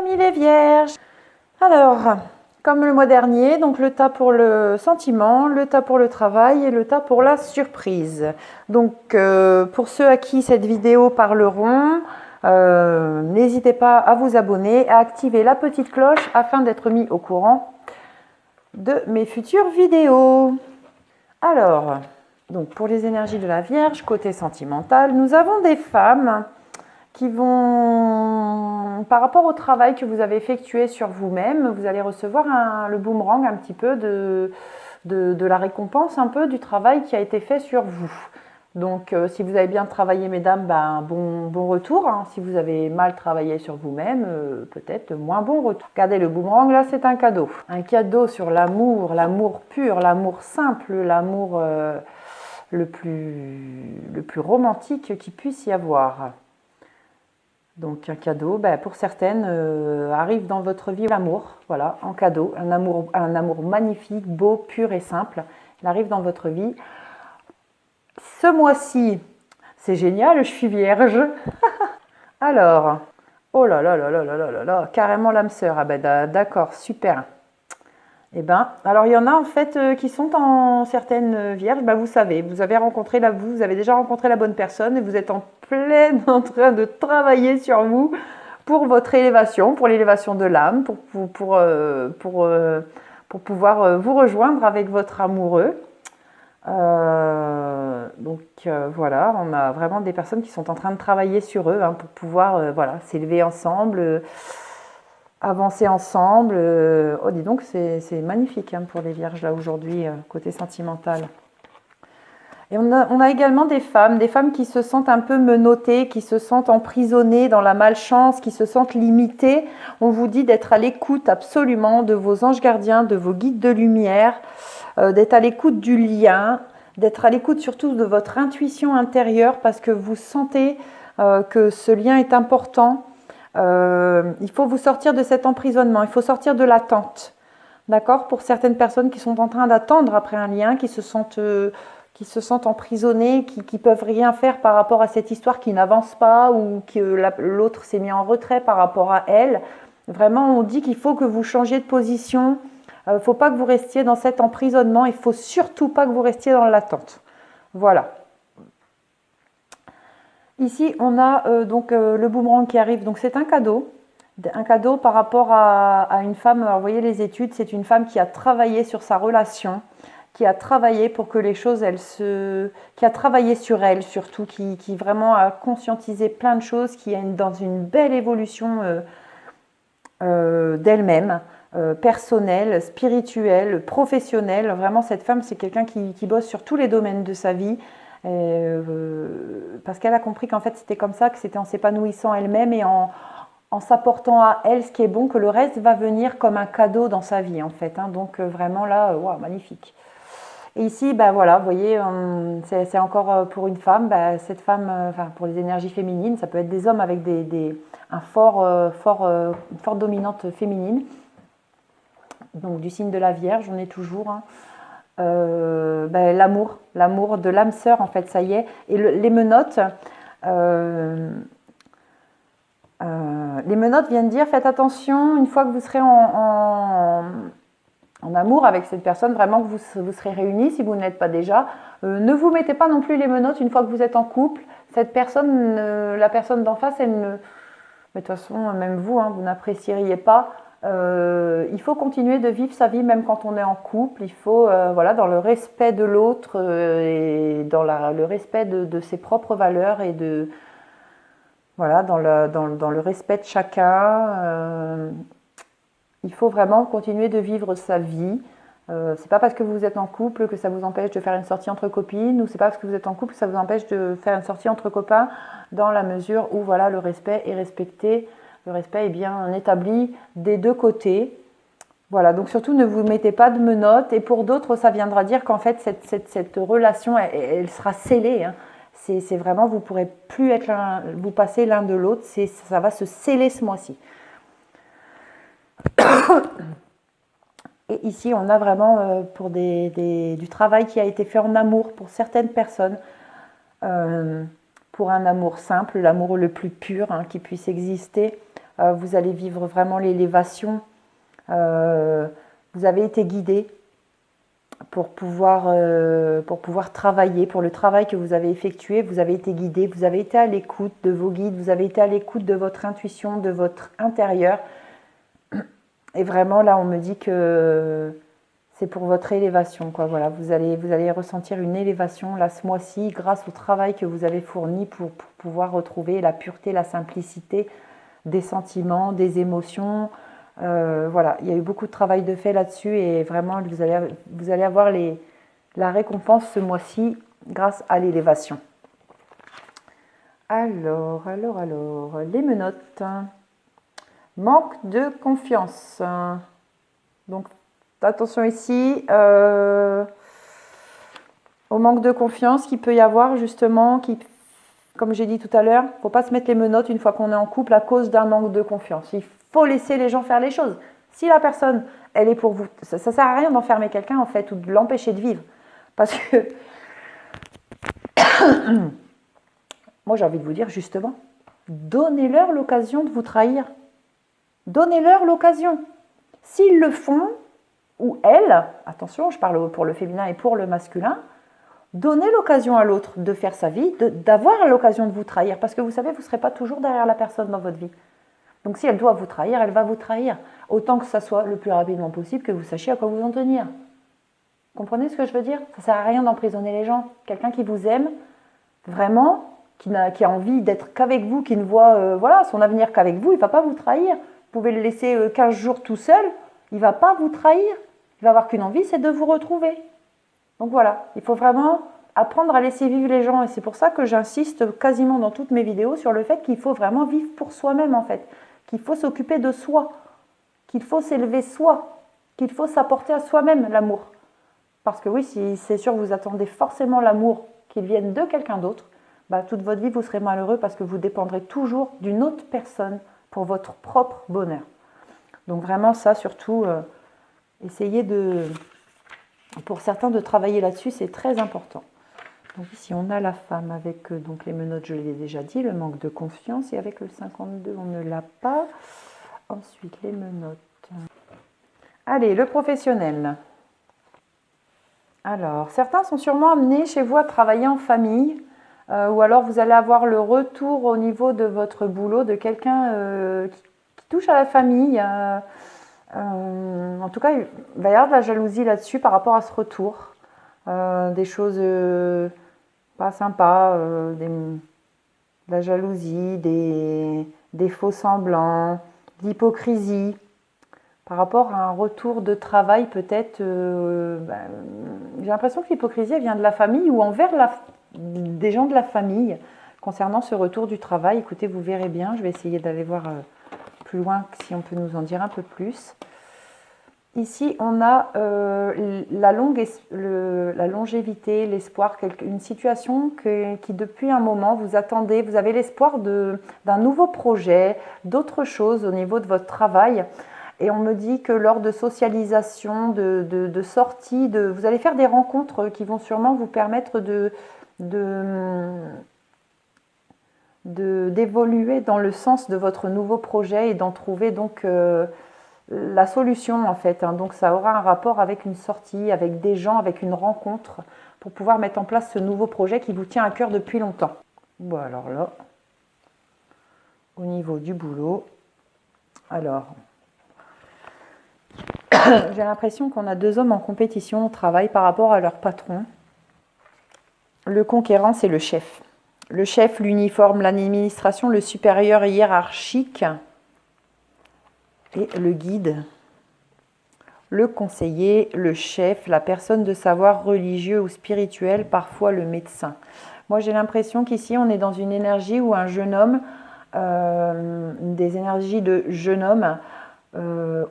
Amis les vierges, alors, comme le mois dernier, donc le tas pour le sentiment, le tas pour le travail et le tas pour la surprise. Donc, pour ceux à qui cette vidéo parleront, n'hésitez pas à vous abonner, à activer la petite cloche afin d'être mis au courant de mes futures vidéos. Alors, donc pour les énergies de la Vierge, côté sentimental, nous avons des femmes qui vont, par rapport au travail que vous avez effectué sur vous-même, vous allez recevoir le boomerang un petit peu de la récompense un peu du travail qui a été fait sur vous. Donc, si vous avez bien travaillé, mesdames, ben, bon retour. Hein. Si vous avez mal travaillé sur vous-même, peut-être moins bon retour. Regardez, le boomerang, là, c'est un cadeau. Un cadeau sur l'amour pur, l'amour simple, l'amour le plus romantique qu'il puisse y avoir. Donc, un cadeau, ben, pour certaines, arrive dans votre vie l'amour, voilà, en cadeau. Un amour magnifique, beau, pur et simple. Il arrive dans votre vie. Ce mois-ci, c'est génial, je suis vierge. Alors, oh là là là là là là là là, carrément l'âme sœur. Ah ben d'accord, super. Eh ben, alors il y en a en fait qui sont en certaines vierges. Ben, vous savez, vous avez déjà rencontré la bonne personne et vous êtes en plein en train de travailler sur vous pour votre élévation, pour l'élévation de l'âme, pour pouvoir vous rejoindre avec votre amoureux. Voilà, on a vraiment des personnes qui sont en train de travailler sur eux hein, pour pouvoir voilà, s'élever ensemble, avancer ensemble. Oh, dis donc, c'est magnifique hein, pour les vierges là aujourd'hui, côté sentimental. Et on a également des femmes qui se sentent un peu menottées, qui se sentent emprisonnées dans la malchance, qui se sentent limitées. On vous dit d'être à l'écoute absolument de vos anges gardiens, de vos guides de lumière, d'être à l'écoute du lien, d'être à l'écoute surtout de votre intuition intérieure parce que vous sentez que ce lien est important. Il faut vous sortir de cet emprisonnement, il faut sortir de l'attente. D'accord ? Pour certaines personnes qui sont en train d'attendre après un lien, qui se sentent emprisonnées, qui ne peuvent rien faire par rapport à cette histoire qui n'avance pas ou que l'autre s'est mis en retrait par rapport à elle. Vraiment, on dit qu'il faut que vous changiez de position. Il ne faut pas que vous restiez dans cet emprisonnement. Il ne faut surtout pas que vous restiez dans l'attente. Voilà. Ici, on a le boomerang qui arrive. Donc, c'est un cadeau. Un cadeau par rapport à une femme. Alors, vous voyez les études, c'est une femme qui a travaillé sur sa relation, qui a travaillé pour que les choses, qui a travaillé sur elle surtout, qui vraiment a conscientisé plein de choses, qui est dans une belle évolution d'elle-même, personnelle, spirituelle, professionnelle. Vraiment, cette femme, c'est quelqu'un qui bosse sur tous les domaines de sa vie, parce qu'elle a compris qu'en fait, c'était comme ça, que c'était en s'épanouissant elle-même et en s'apportant à elle ce qui est bon, que le reste va venir comme un cadeau dans sa vie, en fait. Hein. Donc, vraiment, là, wow, magnifique. Et ici, bah, voilà, vous voyez, c'est encore pour une femme, bah, cette femme, pour les énergies féminines, ça peut être des hommes avec une forte dominante féminine, donc du signe de la Vierge, on est toujours, hein. L'amour de l'âme sœur, en fait, ça y est. Et les menottes viennent dire, faites attention, une fois que vous serez en amour avec cette personne, vraiment que vous serez réunis, si vous ne l'êtes pas déjà, ne vous mettez pas non plus les menottes une fois que vous êtes en couple. Cette personne, la personne d'en face, elle ne... Mais de toute façon, même vous, hein, vous n'apprécieriez pas. Il faut continuer de vivre sa vie même quand on est en couple. Il faut, voilà, dans le respect de l'autre et dans le respect de ses propres valeurs et voilà, dans le respect de chacun. Il faut vraiment continuer de vivre sa vie. C'est pas parce que vous êtes en couple que ça vous empêche de faire une sortie entre copines, ou c'est pas parce que vous êtes en couple que ça vous empêche de faire une sortie entre copains, dans la mesure où voilà, le respect est respecté, le respect est bien établi des deux côtés. Voilà, donc surtout ne vous mettez pas de menottes, et pour d'autres ça viendra dire qu'en fait cette relation elle sera scellée. Hein. C'est vraiment, vous ne pourrez plus vous passer l'un de l'autre, ça va se sceller ce mois-ci. Et ici, on a vraiment pour du travail qui a été fait en amour pour certaines personnes, pour un amour simple, l'amour le plus pur hein, qui puisse exister, Vous allez vivre vraiment l'élévation. Vous avez été guidé pour pouvoir travailler, pour le travail que vous avez effectué. Vous avez été guidé, vous avez été à l'écoute de vos guides, vous avez été à l'écoute de votre intuition, de votre intérieur. Et vraiment, là, on me dit que c'est pour votre élévation, quoi. Voilà, vous allez ressentir une élévation là ce mois-ci grâce au travail que vous avez fourni pour pouvoir retrouver la pureté, la simplicité des sentiments, des émotions. Voilà, il y a eu beaucoup de travail de fait là-dessus et vraiment, vous allez avoir la récompense ce mois-ci grâce à l'élévation. Alors, les menottes. Manque de confiance. Donc, attention ici, au manque de confiance qu'il peut y avoir justement, comme j'ai dit tout à l'heure, il ne faut pas se mettre les menottes une fois qu'on est en couple à cause d'un manque de confiance. Il faut laisser les gens faire les choses. Si la personne, elle est pour vous, ça ne sert à rien d'enfermer quelqu'un en fait ou de l'empêcher de vivre. Parce que, moi j'ai envie de vous dire justement, donnez-leur l'occasion de vous trahir. Donnez-leur l'occasion. S'ils le font, ou elles, attention, je parle pour le féminin et pour le masculin, donnez l'occasion à l'autre de faire sa vie, d'avoir l'occasion de vous trahir. Parce que vous savez, vous ne serez pas toujours derrière la personne dans votre vie. Donc si elle doit vous trahir, elle va vous trahir. Autant que ça soit le plus rapidement possible, que vous sachiez à quoi vous en tenir. Vous comprenez ce que je veux dire? Ça ne sert à rien d'emprisonner les gens. Quelqu'un qui vous aime, vraiment, qui a envie d'être qu'avec vous, qui ne voit voilà, son avenir qu'avec vous, il ne va pas vous trahir. Vous pouvez le laisser 15 jours tout seul, il ne va pas vous trahir. Il va avoir qu'une envie, c'est de vous retrouver. Donc voilà, il faut vraiment apprendre à laisser vivre les gens. Et c'est pour ça que j'insiste quasiment dans toutes mes vidéos sur le fait qu'il faut vraiment vivre pour soi-même en fait. Qu'il faut s'occuper de soi, qu'il faut s'élever soi, qu'il faut s'apporter à soi-même l'amour. Parce que oui, si c'est sûr que vous attendez forcément l'amour qu'il vienne de quelqu'un d'autre, bah, toute votre vie vous serez malheureux parce que vous dépendrez toujours d'une autre personne pour votre propre bonheur. Donc vraiment ça surtout, essayez pour certains de travailler là-dessus, c'est très important. Donc ici on a la femme avec donc les menottes, je l'ai déjà dit, le manque de confiance, et avec le 52 on ne l'a pas. Ensuite les menottes. Allez, le professionnel. Alors, certains sont sûrement amenés chez vous à travailler en famille, ou alors vous allez avoir le retour au niveau de votre boulot de quelqu'un qui touche à la famille. En tout cas, il va y avoir de la jalousie là-dessus par rapport à ce retour. Des choses pas sympas, de la jalousie, des faux semblants, de l'hypocrisie. Par rapport à un retour de travail, peut-être, j'ai l'impression que l'hypocrisie vient de la famille ou envers des gens de la famille. Concernant ce retour du travail, écoutez, vous verrez bien, je vais essayer d'aller voir plus loin si on peut nous en dire un peu plus. Ici, on a la longévité, l'espoir, une situation qui depuis un moment vous attendez, vous avez l'espoir d'un nouveau projet, d'autres choses au niveau de votre travail. Et on me dit que lors de socialisation, de sortie, vous allez faire des rencontres qui vont sûrement vous permettre d'évoluer dans le sens de votre nouveau projet et d'en trouver donc la solution en fait. Donc ça aura un rapport avec une sortie, avec des gens, avec une rencontre pour pouvoir mettre en place ce nouveau projet qui vous tient à cœur depuis longtemps. Bon alors là, au niveau du boulot, alors... J'ai l'impression qu'on a deux hommes en compétition au travail par rapport à leur patron. Le conquérant, c'est le chef. Le chef, l'uniforme, l'administration, le supérieur hiérarchique et le guide, le conseiller, le chef, la personne de savoir religieux ou spirituel, parfois le médecin. Moi, j'ai l'impression qu'ici, on est dans une énergie où un jeune homme, des énergies de jeune homme,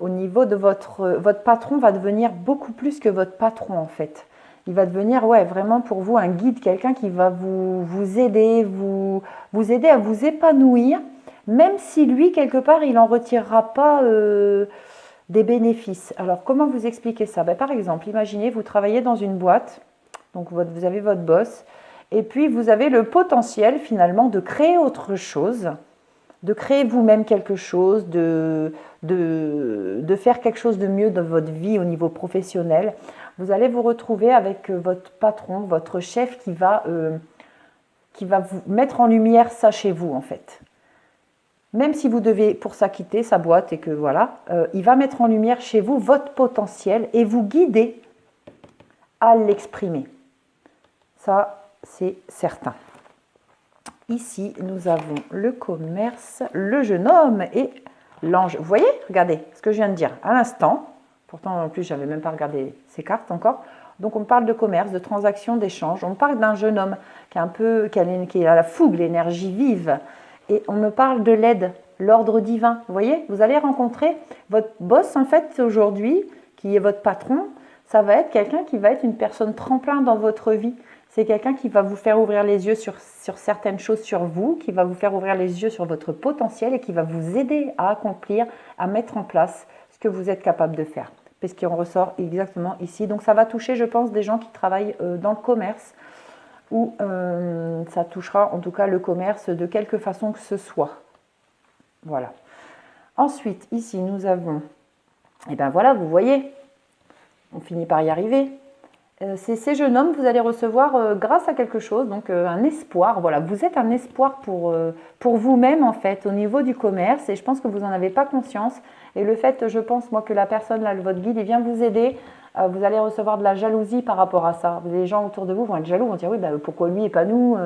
au niveau de votre patron va devenir beaucoup plus que votre patron en fait. Il va devenir vraiment pour vous un guide, quelqu'un qui va vous aider, vous aider à vous épanouir, même si lui quelque part il n'en retirera pas des bénéfices. Alors comment vous expliquer ça? Par exemple, imaginez vous travaillez dans une boîte, donc vous avez votre boss, et puis vous avez le potentiel finalement de créer autre chose. de créer vous-même quelque chose, de faire quelque chose de mieux dans votre vie au niveau professionnel. Vous allez vous retrouver avec votre patron, votre chef qui va vous mettre en lumière ça chez vous en fait. Même si vous devez pour ça quitter sa boîte et que voilà, il va mettre en lumière chez vous votre potentiel et vous guider à l'exprimer. Ça, c'est certain. Ici, nous avons le commerce, le jeune homme et l'ange. Vous voyez, regardez ce que je viens de dire à l'instant. Pourtant, en plus, je n'avais même pas regardé ces cartes encore. Donc, on parle de commerce, de transactions, d'échanges. On parle d'un jeune homme qui est à la fougue, l'énergie vive. Et on me parle de l'aide, l'ordre divin. Vous voyez, vous allez rencontrer votre boss, en fait, aujourd'hui, qui est votre patron. Ça va être quelqu'un qui va être une personne tremplin dans votre vie. C'est quelqu'un qui va vous faire ouvrir les yeux sur certaines choses sur vous, qui va vous faire ouvrir les yeux sur votre potentiel et qui va vous aider à accomplir, à mettre en place ce que vous êtes capable de faire. Parce qu'on ressort exactement ici. Donc ça va toucher, je pense, des gens qui travaillent dans le commerce ou ça touchera en tout cas le commerce de quelque façon que ce soit. Voilà. Ensuite, ici, nous avons, et bien voilà, vous voyez, on finit par y arriver. C'est ces jeunes hommes, vous allez recevoir grâce à quelque chose, donc un espoir. Voilà, vous êtes un espoir pour vous-même en fait au niveau du commerce et je pense que vous n'en avez pas conscience. Et le fait, je pense moi que la personne, là, votre guide, il vient vous aider, vous allez recevoir de la jalousie par rapport à ça. Les gens autour de vous vont être jaloux, vont dire oui, bah, pourquoi lui et pas nous,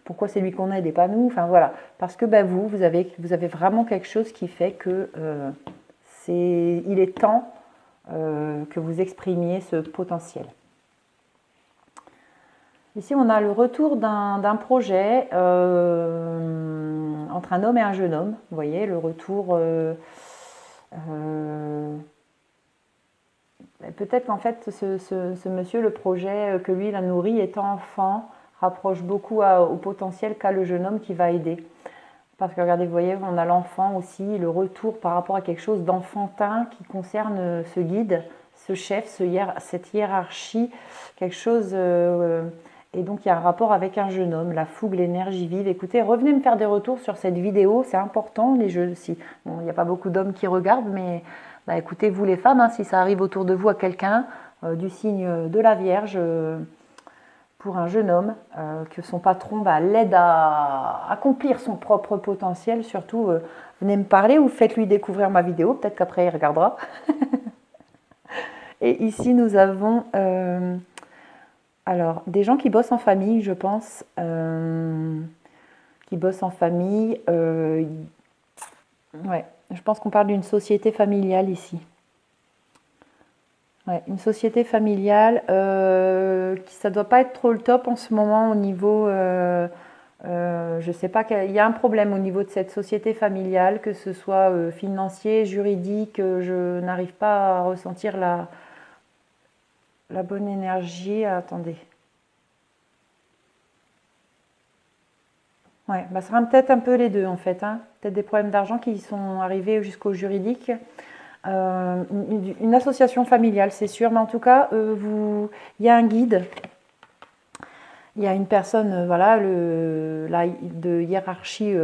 pourquoi c'est lui qu'on aide et pas nous. Enfin voilà, parce que bah, vous avez vraiment quelque chose qui fait que il est temps que vous exprimiez ce potentiel. Ici, on a le retour d'un projet entre un homme et un jeune homme. Vous voyez, le retour... peut-être qu'en fait, ce monsieur, le projet que lui, il a nourri étant enfant, rapproche beaucoup au potentiel qu'a le jeune homme qui va aider. Parce que regardez, vous voyez, on a l'enfant aussi, le retour par rapport à quelque chose d'enfantin qui concerne ce guide, ce chef, cette hiérarchie, quelque chose... Et donc, il y a un rapport avec un jeune homme, la fougue, l'énergie vive. Écoutez, revenez me faire des retours sur cette vidéo, c'est important. Les jeux, bon, il n'y a pas beaucoup d'hommes qui regardent, mais bah, écoutez, vous les femmes, hein, si ça arrive autour de vous à quelqu'un du signe de la Vierge, pour un jeune homme, que son patron l'aide à accomplir son propre potentiel, surtout, venez me parler ou faites-lui découvrir ma vidéo, peut-être qu'après il regardera. Et ici, nous avons... alors, des gens qui bossent en famille, je pense, qui bossent en famille, ouais, je pense qu'on parle d'une société familiale ici. Ouais, une société familiale, ça ne doit pas être trop le top en ce moment au niveau, je ne sais pas, il y a un problème au niveau de cette société familiale, que ce soit financier, juridique, je n'arrive pas à ressentir la bonne énergie. Attendez. Ouais, bah ça sera peut-être un peu les deux en fait. Hein. Peut-être des problèmes d'argent qui sont arrivés jusqu'au juridique. Une association familiale, c'est sûr. Mais en tout cas, il y a un guide. Il y a une personne voilà, de hiérarchie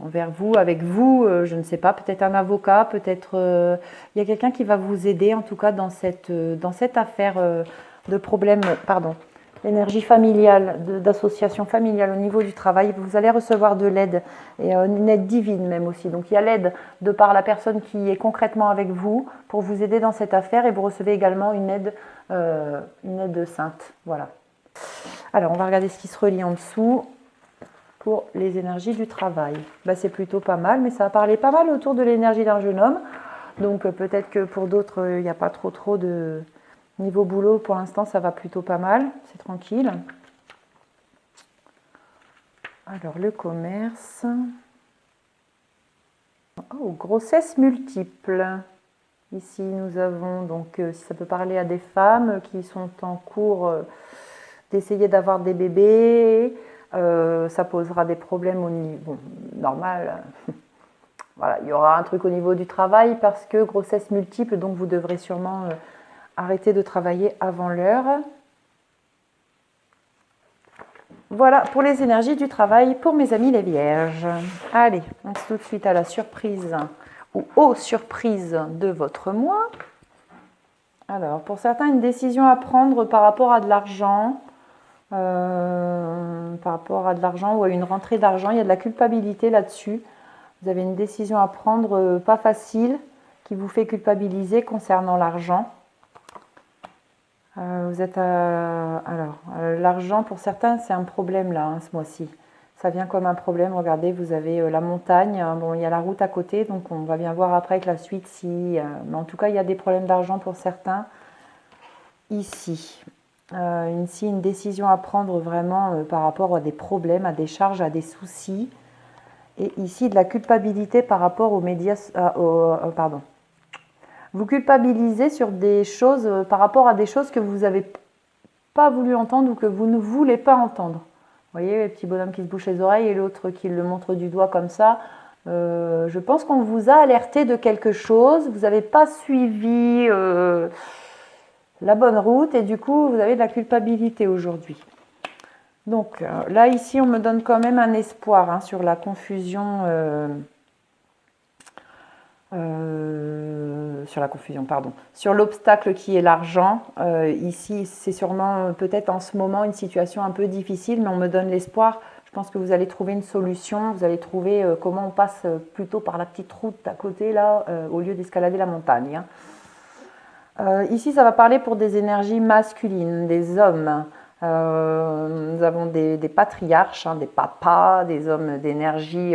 envers vous, avec vous, je ne sais pas, peut-être un avocat, peut-être il y a quelqu'un qui va vous aider en tout cas dans cette affaire de problème, pardon, l'énergie familiale, d'association familiale au niveau du travail. Vous allez recevoir de l'aide, et une aide divine même aussi. Donc il y a l'aide de par la personne qui est concrètement avec vous pour vous aider dans cette affaire et vous recevez également une aide sainte. Voilà. Alors, on va regarder ce qui se relie en dessous pour les énergies du travail. Ben, c'est plutôt pas mal, mais ça a parlé pas mal autour de l'énergie d'un jeune homme. Donc, peut-être que pour d'autres, il n'y a pas trop de niveau boulot. Pour l'instant, ça va plutôt pas mal. C'est tranquille. Alors, le commerce. Oh, grossesse multiple. Ici, nous avons, donc, si ça peut parler à des femmes qui sont en cours... d'essayer d'avoir des bébés, ça posera des problèmes au niveau normal. Voilà, il y aura un truc au niveau du travail parce que grossesse multiple, donc vous devrez sûrement arrêter de travailler avant l'heure. Voilà pour les énergies du travail pour mes amis les vierges. Allez, on passe tout de suite à la surprise ou aux surprises de votre mois. Alors, pour certains, une décision à prendre par rapport à de l'argent, ou à une rentrée d'argent. Il y a de la culpabilité là-dessus. Vous avez une décision à prendre pas facile qui vous fait culpabiliser concernant l'argent. L'argent pour certains c'est un problème là, ce mois-ci. Ça vient comme un problème. Regardez, vous avez la montagne. Bon, il y a la route à côté, donc on va bien voir après avec la suite si. Mais en tout cas, il y a des problèmes d'argent pour certains ici. Ici, une décision à prendre vraiment par rapport à des problèmes, à des charges, à des soucis. Et ici, de la culpabilité par rapport aux médias. Vous culpabilisez sur des choses, par rapport à des choses que vous n'avez pas voulu entendre ou que vous ne voulez pas entendre. Vous voyez, le petit bonhomme qui se bouche les oreilles et l'autre qui le montre du doigt comme ça. Je pense qu'on vous a alerté de quelque chose, vous n'avez pas suivi la bonne route et du coup, vous avez de la culpabilité aujourd'hui. Donc là, ici, on me donne quand même un espoir sur la confusion. Sur l'obstacle qui est l'argent. Ici, c'est sûrement peut-être en ce moment une situation un peu difficile, mais on me donne l'espoir. Je pense que vous allez trouver une solution, vous allez trouver comment on passe plutôt par la petite route à côté, là, au lieu d'escalader la montagne. Ici, ça va parler pour des énergies masculines, des hommes. Nous avons des patriarches, des papas, des hommes d'énergie...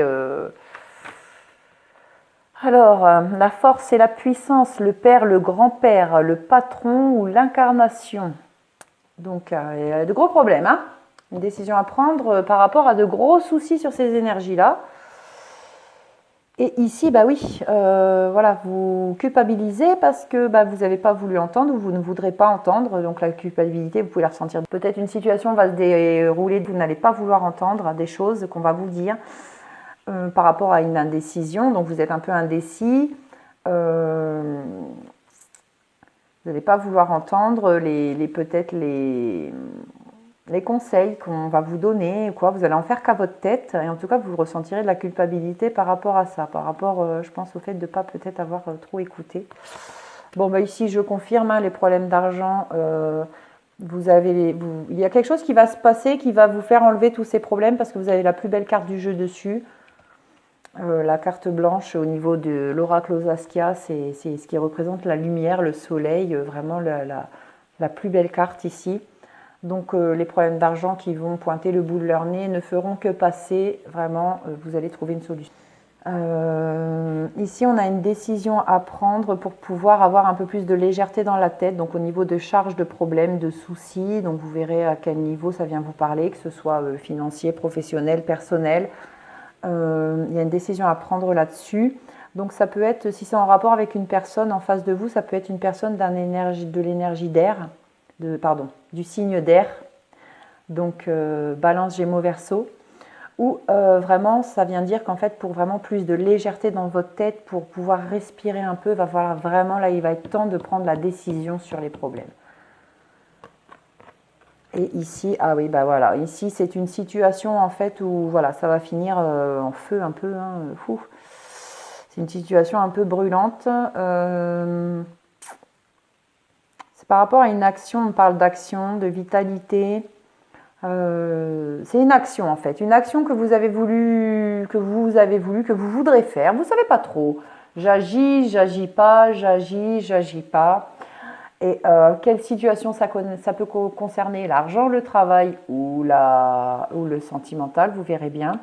Alors, la force et la puissance, le père, le grand-père, le patron ou l'incarnation. Donc, il y a de gros problèmes. Une décision à prendre par rapport à de gros soucis sur ces énergies-là. Et ici, voilà, vous culpabilisez parce que vous n'avez pas voulu entendre ou vous ne voudrez pas entendre. Donc, la culpabilité, vous pouvez la ressentir. Peut-être une situation va se dérouler, vous n'allez pas vouloir entendre des choses qu'on va vous dire. Par rapport à une indécision, donc vous êtes un peu indécis, vous n'allez pas vouloir entendre peut-être les conseils qu'on va vous donner, quoi. Vous allez en faire qu'à votre tête, et en tout cas vous ressentirez de la culpabilité par rapport à ça, par rapport, je pense, au fait de ne pas peut-être avoir trop écouté. Bon, ici je confirme, les problèmes d'argent, il y a quelque chose qui va se passer qui va vous faire enlever tous ces problèmes parce que vous avez la plus belle carte du jeu dessus. La carte blanche au niveau de l'oracle aux Askia, c'est ce qui représente la lumière, le soleil, vraiment la plus belle carte ici. Donc les problèmes d'argent qui vont pointer le bout de leur nez ne feront que passer, vraiment, vous allez trouver une solution. Ici, on a une décision à prendre pour pouvoir avoir un peu plus de légèreté dans la tête, donc au niveau de charges, de problèmes, de soucis. Donc vous verrez à quel niveau ça vient vous parler, que ce soit financier, professionnel, personnel. Il y a une décision à prendre là-dessus. Donc ça peut être, si c'est en rapport avec une personne en face de vous, ça peut être une personne de l'énergie d'air, du signe d'air, donc Balance, Gémeaux, Verseau, où vraiment ça vient dire qu'en fait pour vraiment plus de légèreté dans votre tête, pour pouvoir respirer un peu, il va falloir vraiment, là il va être temps de prendre la décision sur les problèmes. Et ici, voilà, ici c'est une situation en fait où voilà, ça va finir en feu un peu. C'est une situation un peu brûlante. C'est par rapport à une action, on parle d'action, de vitalité. C'est une action en fait, une action que vous avez voulu, que vous voudrez faire. Vous ne savez pas trop. J'agis pas. Et quelle situation ça peut concerner? L'argent, le travail ou le sentimental, vous verrez bien.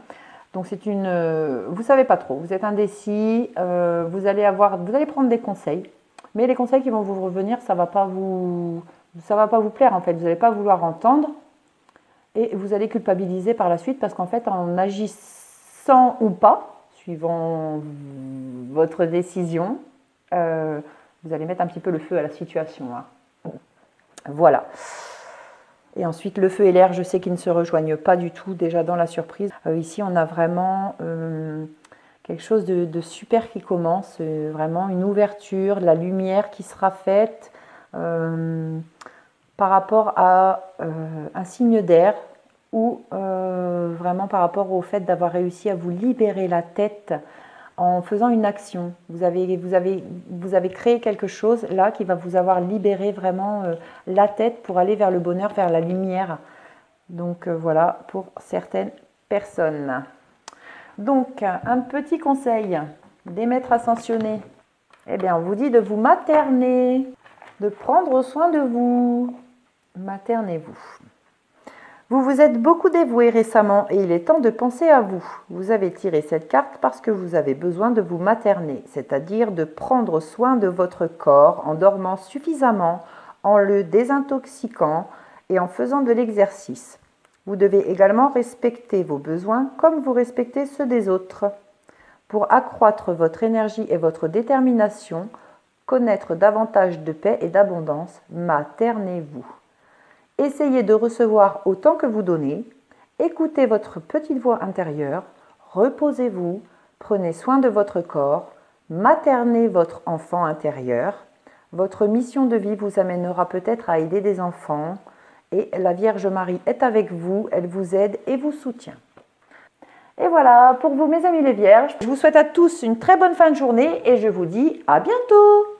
Donc vous ne savez pas trop, vous êtes indécis, vous allez prendre des conseils, mais les conseils qui vont vous revenir, ça va pas vous plaire en fait, vous n'allez pas vouloir entendre et vous allez culpabiliser par la suite parce qu'en fait en agissant ou pas, suivant votre décision, vous allez mettre un petit peu le feu à la situation. Voilà. Et ensuite, le feu et l'air, je sais qu'ils ne se rejoignent pas du tout déjà dans la surprise. Ici, on a vraiment quelque chose de super qui commence, vraiment une ouverture, de la lumière qui sera faite par rapport à un signe d'air ou vraiment par rapport au fait d'avoir réussi à vous libérer la tête en faisant une action. Vous avez créé quelque chose là qui va vous avoir libéré vraiment la tête pour aller vers le bonheur, vers la lumière. Donc voilà pour certaines personnes. Donc un petit conseil des maîtres ascensionnés. Eh bien on vous dit de vous materner, de prendre soin de vous. Maternez-vous. Vous vous êtes beaucoup dévoué récemment et il est temps de penser à vous. Vous avez tiré cette carte parce que vous avez besoin de vous materner, c'est-à-dire de prendre soin de votre corps en dormant suffisamment, en le désintoxiquant et en faisant de l'exercice. Vous devez également respecter vos besoins comme vous respectez ceux des autres. Pour accroître votre énergie et votre détermination, connaître davantage de paix et d'abondance, maternez-vous. Essayez de recevoir autant que vous donnez, écoutez votre petite voix intérieure, reposez-vous, prenez soin de votre corps, maternez votre enfant intérieur. Votre mission de vie vous amènera peut-être à aider des enfants et la Vierge Marie est avec vous, elle vous aide et vous soutient. Et voilà pour vous mes amis les Vierges, je vous souhaite à tous une très bonne fin de journée et je vous dis à bientôt.